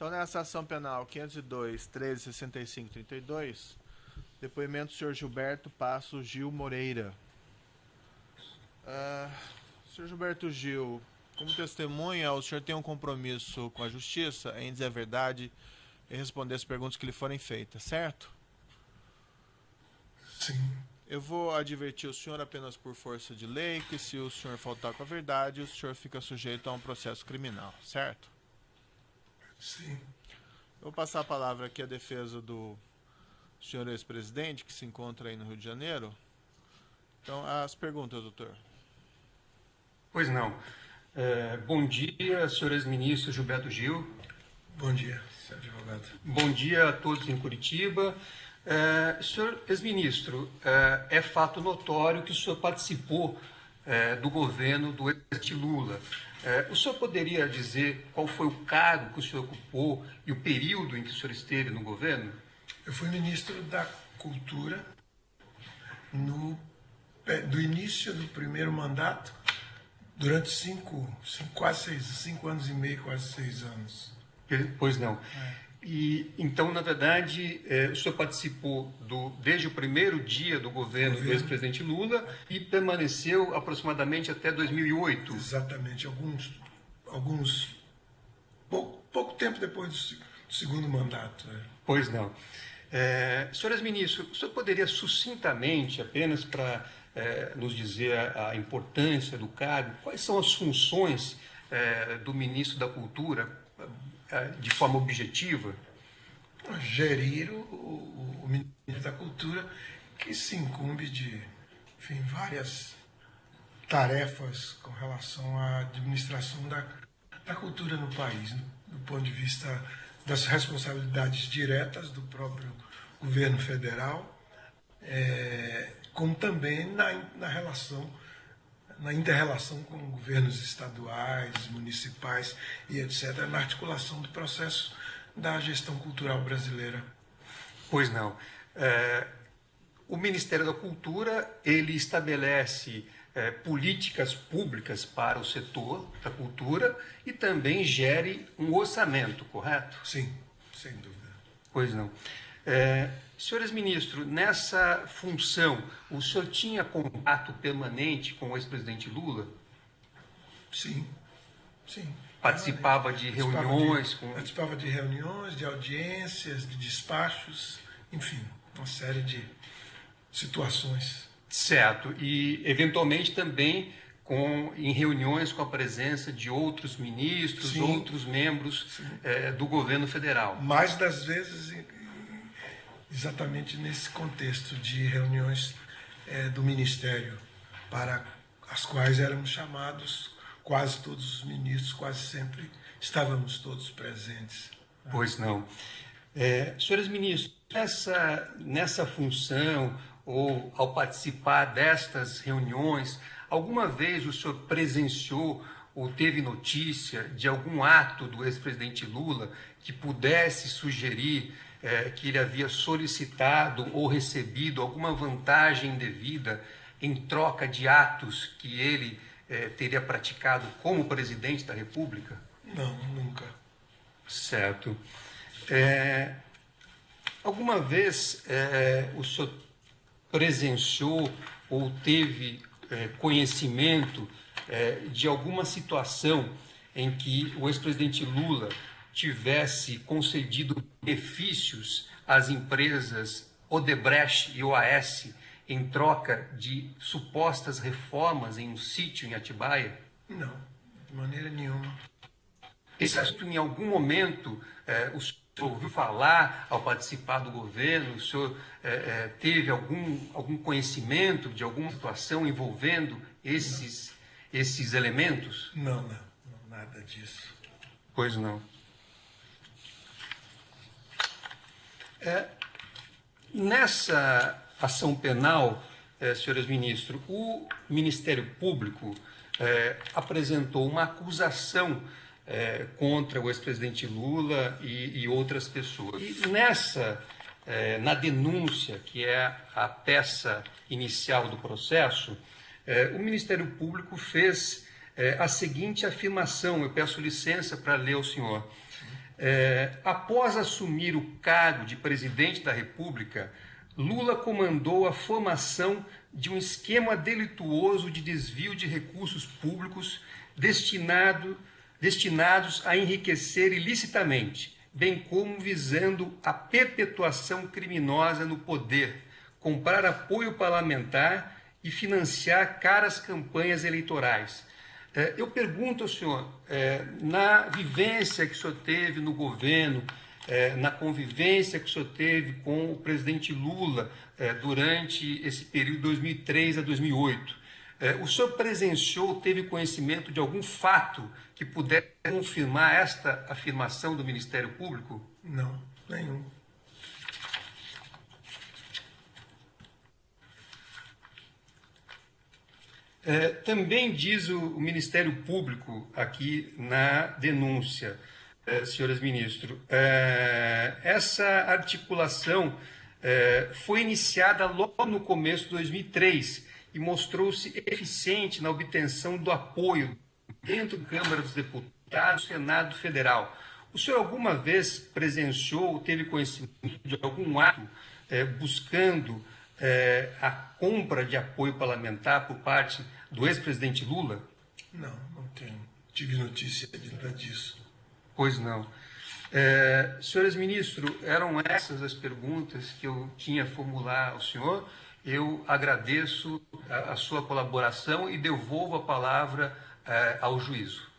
Então, nessa ação penal 502, 13, 65, 32, depoimento do senhor Gilberto Passo Gil Moreira. Senhor Gilberto Gil, como testemunha, o senhor tem um compromisso com a justiça em dizer a verdade e responder as perguntas que lhe forem feitas, certo? Sim. Eu vou advertir o senhor apenas por força de lei que se o senhor faltar com a verdade, o senhor fica sujeito a um processo criminal, certo? Sim. Eu vou passar a palavra aqui à defesa do senhor ex-presidente, que se encontra aí no Rio de Janeiro. Então, as perguntas, doutor. Pois não. Bom dia, senhor ex-ministro Gilberto Gil. Bom dia, senhor advogado. Bom dia a todos em Curitiba. Senhor ex-ministro, é fato notório que o senhor participou do governo do ex-presidente Lula. O senhor poderia dizer qual foi o cargo que o senhor ocupou e o período em que o senhor esteve no governo? Eu fui ministro da Cultura do início do primeiro mandato durante 5 anos e meio, quase 6 anos. Pois não. E então, na verdade, o senhor participou desde o primeiro dia do governo do ex-presidente Lula e permaneceu aproximadamente até 2008. Exatamente, pouco tempo depois do segundo mandato. Pois não. Senhor ex-ministro, o senhor poderia sucintamente, apenas para nos dizer a importância do cargo, quais são as funções do ministro da Cultura de forma objetiva? Gerir o Ministério da Cultura, que se incumbe de várias tarefas com relação à administração da cultura no país, do ponto de vista das responsabilidades diretas do próprio governo federal, como também na inter-relação com governos estaduais, municipais e etc., na articulação do processo da gestão cultural brasileira. Pois não. O Ministério da Cultura, ele estabelece políticas públicas para o setor da cultura e também gere um orçamento, correto? Sim, sem dúvida. Pois não. Senhor ex-ministro, nessa função, o senhor tinha contato permanente com o ex-presidente Lula? Sim, sim. Participava de reuniões? Participava de reuniões, de audiências, de despachos, enfim, uma série de situações. Certo. E, eventualmente, também em reuniões com a presença de outros ministros, sim, outros membros do governo federal. Mais das vezes, exatamente nesse contexto de reuniões do Ministério, para as quais éramos chamados quase todos os ministros, quase sempre estávamos todos presentes. Pois não. Senhores ministros, nessa função, ou ao participar destas reuniões, alguma vez o senhor presenciou ou teve notícia de algum ato do ex-presidente Lula que pudesse sugerir que ele havia solicitado ou recebido alguma vantagem indevida em troca de atos que ele teria praticado como presidente da República? Não, nunca. Certo. Alguma vez o senhor presenciou ou teve conhecimento de alguma situação em que o ex-presidente Lula tivesse concedido benefícios às empresas Odebrecht e OAS em troca de supostas reformas em um sítio em Atibaia? Não, de maneira nenhuma. Esse assunto, em algum momento, o senhor ouviu falar ao participar do governo? O senhor teve algum conhecimento de alguma situação envolvendo esses elementos? Não, nada disso. Pois não. Nessa ação penal, senhores ministros, o Ministério Público apresentou uma acusação contra o ex-presidente Lula e outras pessoas. E na denúncia, que é a peça inicial do processo, o Ministério Público fez a seguinte afirmação, eu peço licença para ler ao senhor. Após assumir o cargo de presidente da República, Lula comandou a formação de um esquema delituoso de desvio de recursos públicos destinados a enriquecer ilicitamente, bem como visando a perpetuação criminosa no poder, comprar apoio parlamentar e financiar caras campanhas eleitorais. Eu pergunto ao senhor, na vivência que o senhor teve no governo, na convivência que o senhor teve com o presidente Lula durante esse período de 2003 a 2008, o senhor presenciou, teve conhecimento de algum fato que pudesse confirmar esta afirmação do Ministério Público? Não, nenhum. Também diz o Ministério Público aqui na denúncia, senhores ministros, essa articulação foi iniciada logo no começo de 2003 e mostrou-se eficiente na obtenção do apoio dentro da Câmara dos Deputados e Senado Federal. O senhor alguma vez presenciou ou teve conhecimento de algum ato buscando a compra de apoio parlamentar por parte do ex-presidente Lula? Não, não tive notícia de nada disso. Pois não. Senhores ministros, eram essas as perguntas que eu tinha a formular ao senhor. Eu agradeço a sua colaboração e devolvo a palavra ao juízo.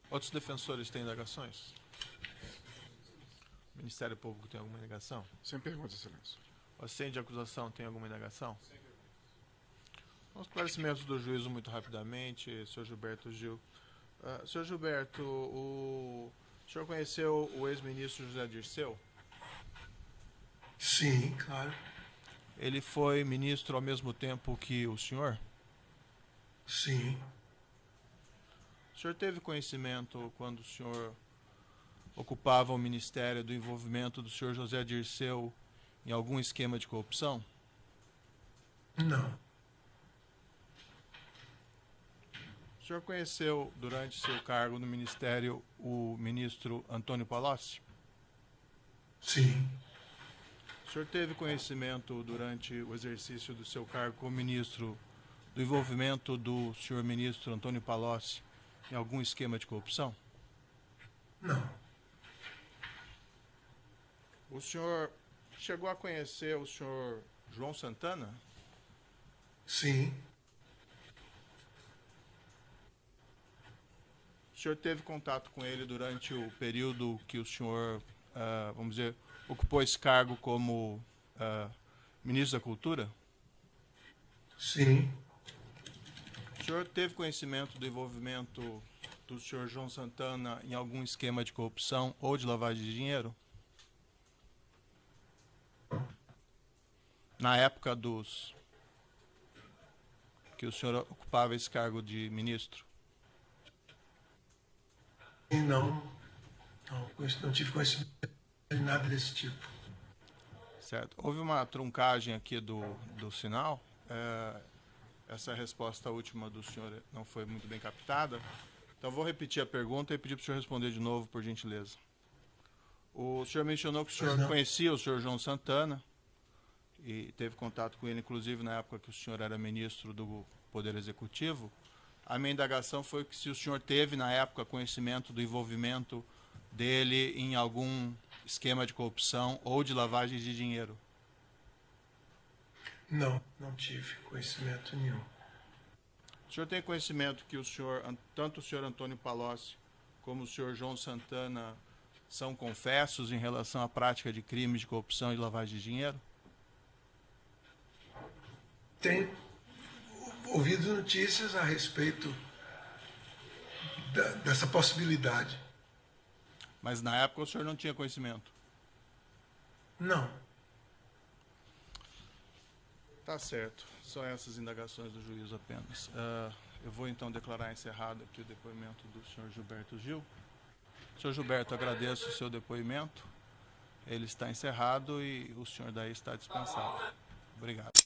Outros defensores têm indagações? O Ministério Público tem alguma indagação? Sem pergunta, excelência. O assistente de acusação tem alguma indagação? Os esclarecimentos do juízo muito rapidamente, senhor Gilberto Gil. Senhor Gilberto, o senhor conheceu o ex-ministro José Dirceu? Sim, claro. Ele foi ministro ao mesmo tempo que o senhor? Sim. O senhor teve conhecimento, quando o senhor ocupava o ministério, do envolvimento do senhor José Dirceu em algum esquema de corrupção? Não. O senhor conheceu, durante seu cargo no ministério, o ministro Antônio Palocci? Sim. O senhor teve conhecimento, durante o exercício do seu cargo como ministro, do envolvimento do senhor ministro Antônio Palocci em algum esquema de corrupção? Não. O senhor chegou a conhecer o senhor João Santana? Sim. O senhor teve contato com ele durante o período que o senhor, vamos dizer, ocupou esse cargo como ministro da Cultura? Sim. O senhor teve conhecimento do envolvimento do senhor João Santana em algum esquema de corrupção ou de lavagem de dinheiro? Na época que o senhor ocupava esse cargo de ministro? Não tive conhecimento de nada desse tipo. Certo. Houve uma truncagem aqui do sinal. Essa resposta última do senhor não foi muito bem captada. Então, vou repetir a pergunta e pedir para o senhor responder de novo, por gentileza. O senhor mencionou que o senhor conhecia o senhor João Santana e teve contato com ele, inclusive, na época que o senhor era ministro do Poder Executivo. A minha indagação foi que se o senhor teve, na época, conhecimento do envolvimento dele em algum esquema de corrupção ou de lavagem de dinheiro. Não tive conhecimento nenhum. O senhor tem conhecimento que tanto o senhor Antônio Palocci como o senhor João Santana são confessos em relação à prática de crimes de corrupção e de lavagem de dinheiro? Tenho ouvido notícias a respeito dessa possibilidade. Mas na época o senhor não tinha conhecimento? Não. Tá certo. São essas indagações do juízo apenas. Eu vou então declarar encerrado aqui o depoimento do senhor Gilberto Gil. Senhor Gilberto, agradeço o seu depoimento. Ele está encerrado e o senhor daí está dispensado. Obrigado.